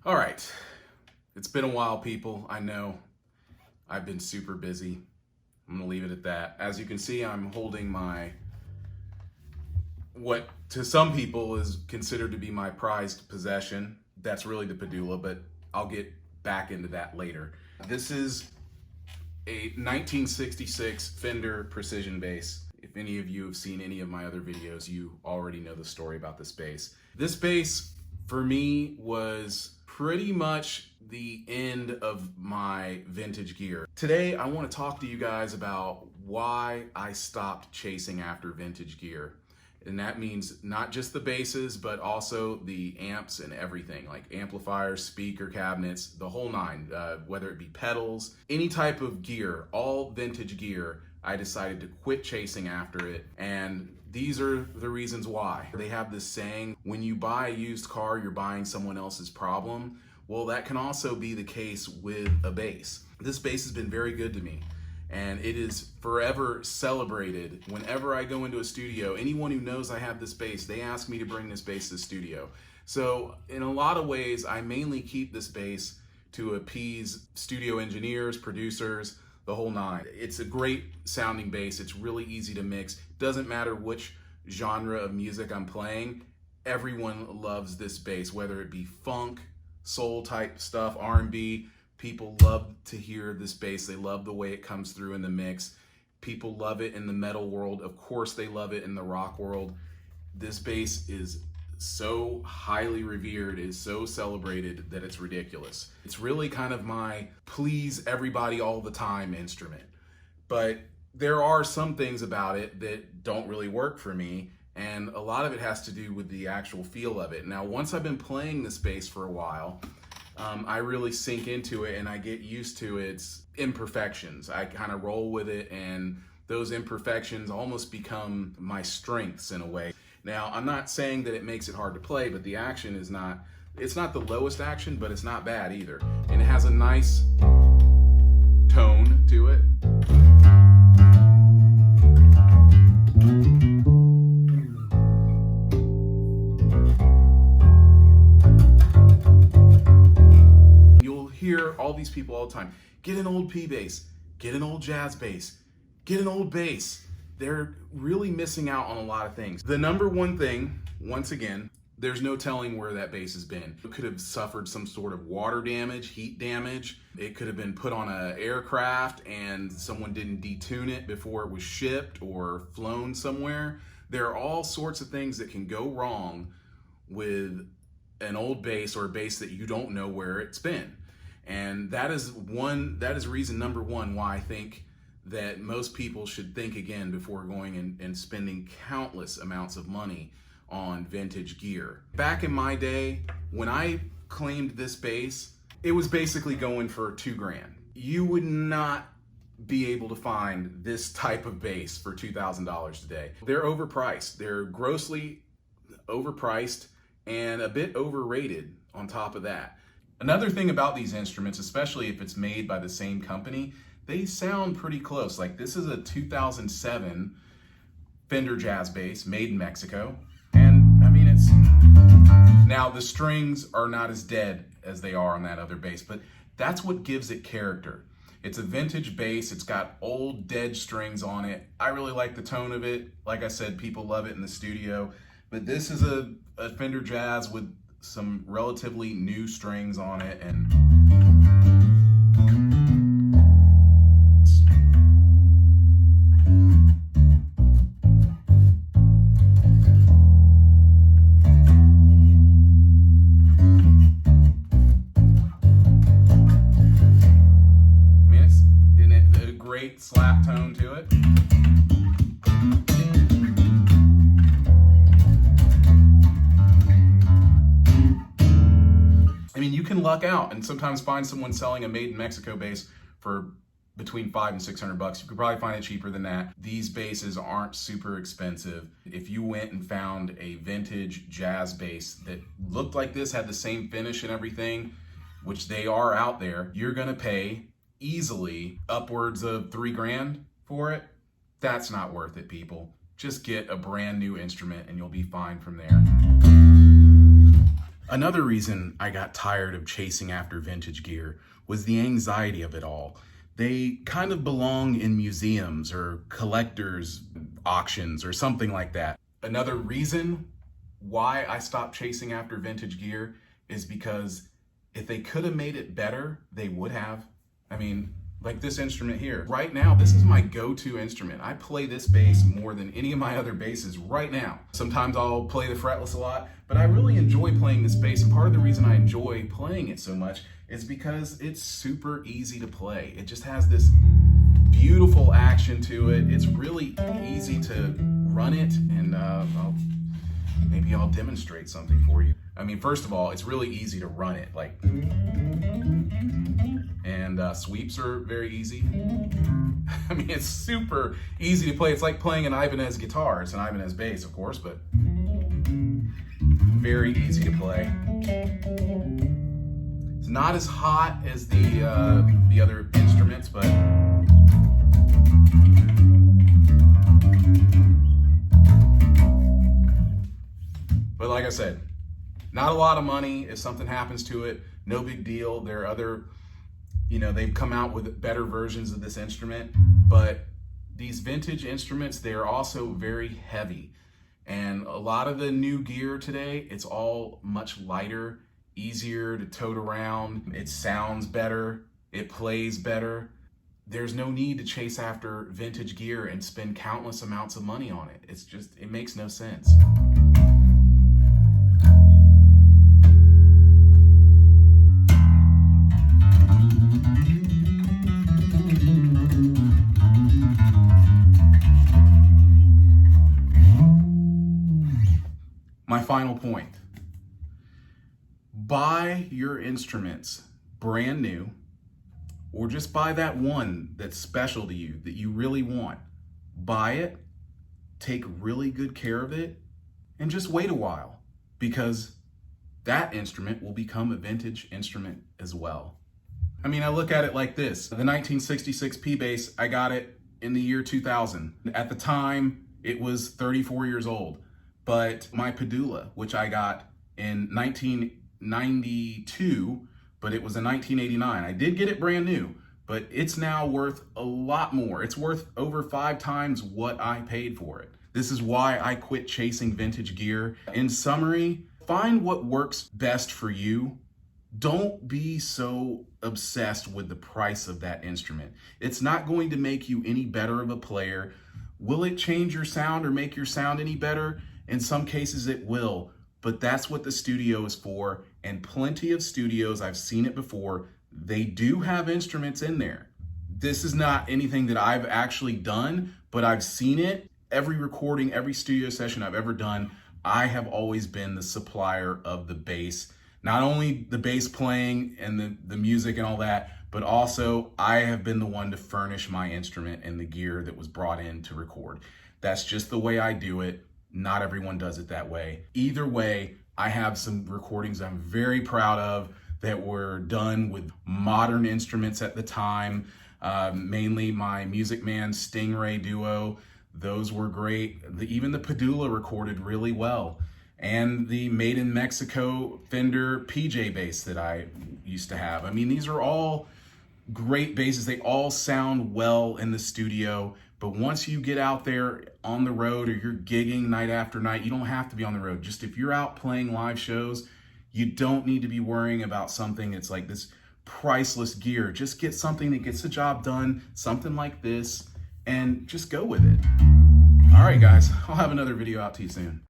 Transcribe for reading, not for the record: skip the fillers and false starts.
All right, it's been a while, people. I know I've been super busy. I'm gonna leave it at that. As you can see, I'm holding what to some people is considered to be my prized possession. That's really the Padula, but I'll get back into that later. This is a 1966 Fender Precision bass. If any of you have seen any of my other videos, you already know the story about this bass. This bass, for me, was pretty much the end of my vintage gear. Today, I want to talk to you guys about why I stopped chasing after vintage gear. And that means not just the basses, but also the amps and everything, like amplifiers, speaker cabinets, the whole nine, whether it be pedals, any type of gear, all vintage gear. I decided to quit chasing after it, and these are the reasons why. They have this saying, when you buy a used car, you're buying someone else's problem. Well, that can also be the case with a bass. This bass has been very good to me, and it is forever celebrated. Whenever I go into a studio, anyone who knows I have this bass, they ask me to bring this bass to the studio. So in a lot of ways, I mainly keep this bass to appease studio engineers, producers, the whole nine. It's a great sounding bass. It's really easy to mix. Doesn't matter which genre of music I'm playing. Everyone loves this bass, whether it be funk, soul type stuff, R&B. People love to hear this bass. They love the way it comes through in the mix. People love it in the metal world. Of course, they love it in the rock world. This bass is so highly revered, is so celebrated that it's ridiculous. It's really kind of my please everybody all the time instrument. But there are some things about it that don't really work for me, and a lot of it has to do with the actual feel of it. Now, once I've been playing this bass for a while, I really sink into it and I get used to its imperfections. I kind of roll with it, and those imperfections almost become my strengths in a way. Now, I'm not saying that it makes it hard to play, but the action is not, it's not the lowest action, but it's not bad either. And it has a nice tone to it. You'll hear all these people all the time, get an old P bass, get an old jazz bass, get an old bass. They're really missing out on a lot of things. The number one thing, once again, there's no telling where that bass has been. It could have suffered some sort of water damage, heat damage. It could have been put on an aircraft and someone didn't detune it before it was shipped or flown somewhere. There are all sorts of things that can go wrong with an old bass or a bass that you don't know where it's been. And that is reason number one why I think that most people should think again before going and spending countless amounts of money on vintage gear. Back in my day, when I claimed this bass, it was basically going for $2,000. You would not be able to find this type of bass for $2,000 today. They're overpriced. They're grossly overpriced and a bit overrated on top of that. Another thing about these instruments, especially if it's made by the same company, they sound pretty close. Like, this is a 2007 Fender jazz bass made in Mexico. And I mean, now the strings are not as dead as they are on that other bass, but that's what gives it character. It's a vintage bass. It's got old dead strings on it. I really like the tone of it. Like I said, people love it in the studio, but this is a Fender jazz with some relatively new strings on it. And slap tone to it. I mean, you can luck out and sometimes find someone selling a made in Mexico bass for between $500 and $600. You could probably find it cheaper than that. These basses aren't super expensive. If you went and found a vintage jazz bass that looked like this, had the same finish and everything, which they are out there, you're gonna pay easily upwards of $3,000 for it. That's not worth it, people. Just get a brand new instrument and you'll be fine from there. Another reason I got tired of chasing after vintage gear was the anxiety of it all. They kind of belong in museums or collectors' auctions or something like that. Another reason why I stopped chasing after vintage gear is because if they could have made it better, they would have. I mean, like this instrument here. Right now, this is my go-to instrument. I play this bass more than any of my other basses right now. Sometimes I'll play the fretless a lot, but I really enjoy playing this bass, and part of the reason I enjoy playing it so much is because it's super easy to play. It just has this beautiful action to it. It's really easy to run it, and maybe I'll demonstrate something for you. I mean, first of all, it's really easy to run it, like, and sweeps are very easy. I mean, it's super easy to play. It's like playing an Ibanez guitar. It's an Ibanez bass, of course, but very easy to play. It's not as hot as the other instruments, but like I said, not a lot of money. If something happens to it, no big deal. There are other, they've come out with better versions of this instrument, but these vintage instruments, they are also very heavy. And a lot of the new gear today, it's all much lighter, easier to tote around. It sounds better, it plays better. There's no need to chase after vintage gear and spend countless amounts of money on it. It makes no sense. My final point, buy your instruments brand new, or just buy that one that's special to you, that you really want. Buy it, take really good care of it, and just wait a while, because that instrument will become a vintage instrument as well. I mean, I look at it like this. The 1966 P bass, I got it in the year 2000. At the time, it was 34 years old. But my Padula, which I got in 1992, but it was in 1989. I did get it brand new, but it's now worth a lot more. It's worth over 5 times what I paid for it. This is why I quit chasing vintage gear. In summary, find what works best for you. Don't be so obsessed with the price of that instrument. It's not going to make you any better of a player. Will it change your sound or make your sound any better? In some cases it will, but that's what the studio is for, and plenty of studios, I've seen it before, they do have instruments in there. This is not anything that I've actually done, but I've seen it. Every recording, every studio session I've ever done, I have always been the supplier of the bass. Not only the bass playing and the music and all that, but also I have been the one to furnish my instrument and the gear that was brought in to record. That's just the way I do it. Not everyone does it that way. Either way, I have some recordings I'm very proud of that were done with modern instruments at the time, mainly my Music Man Stingray Duo. Those were great. Even the Padula recorded really well. And the Made in Mexico Fender PJ bass that I used to have. I mean, these are all great basses. They all sound well in the studio. But once you get out there on the road or you're gigging night after night, you don't have to be on the road. Just if you're out playing live shows, you don't need to be worrying about something that's like this priceless gear. Just get something that gets the job done, something like this, and just go with it. All right, guys, I'll have another video out to you soon.